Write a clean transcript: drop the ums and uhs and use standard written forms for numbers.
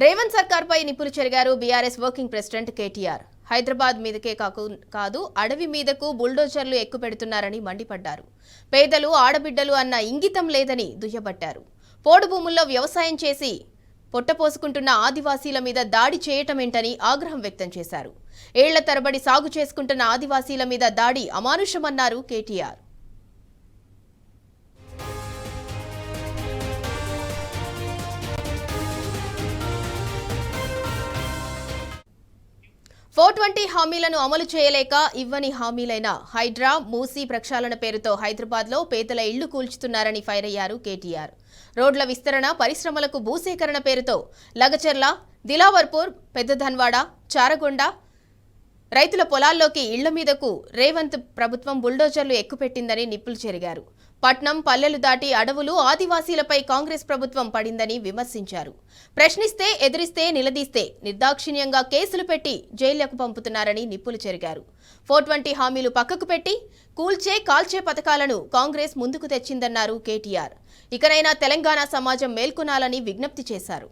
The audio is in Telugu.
రేవంత్ సర్కార్పై నిప్పులు చెరిగారు BRS working president KTR. Hyderabad మీదకే కాదు అడవి మీదకు బుల్డోజర్లు ఎక్కుపెడుతున్నారని మండిపడ్డారు. పేదలు ఆడబిడ్డలు అన్న ఇంగితం లేదని దుయ్యబట్టారు. పోడు భూముల్లో వ్యవసాయం చేసి పొట్టపోసుకుంటున్న ఆదివాసీల మీద దాడి చేయటమేంటని ఆగ్రహం వ్యక్తం చేశారు. ఏళ్ల తరబడి సాగు చేసుకుంటున్న ఆదివాసీల మీద దాడి అమానుషమన్నారు కేటీఆర్. 420 హామీలను అమలు చేయలేక ఇవ్వని హామీలైన హైడ్రా, మూసీ ప్రక్షాళన పేరుతో హైదరాబాద్లో పేదల ఇళ్లు కూల్చుతున్నారని ఫైర్ అయ్యారు కేటీఆర్. రోడ్ల విస్తరణ, పరిశ్రమలకు భూసేకరణ పేరుతో లగచర్ల, దిలావర్పూర్, పెద్దధన్వాడ, చారగొండ రైతుల పొలాల్లోకి ఇళ్ల మీదకు రేవంత్ ప్రభుత్వం బుల్డోజర్లు ఎక్కుపెట్టిందని నిప్పులు చెరిగారు. పట్నం, పల్లెలు దాటి అడవులు, ఆదివాసీలపై కాంగ్రెస్ ప్రభుత్వం పడిందని విమర్శించారు. ప్రశ్నిస్తే, ఎదిరిస్తే, నిలదీస్తే నిర్దాక్షిణ్యంగా కేసులు పెట్టి జైళ్లకు పంపుతున్నారని నిప్పులు చెరిగారు. 420 హామీలు పక్కకు పెట్టి కూల్చే, కాల్చే పథకాలను కాంగ్రెస్ ముందుకు తెచ్చిందన్నారు కేటీఆర్. ఇకనైనా తెలంగాణ సమాజం మేల్కొనాలని విజ్ఞప్తి చేశారు.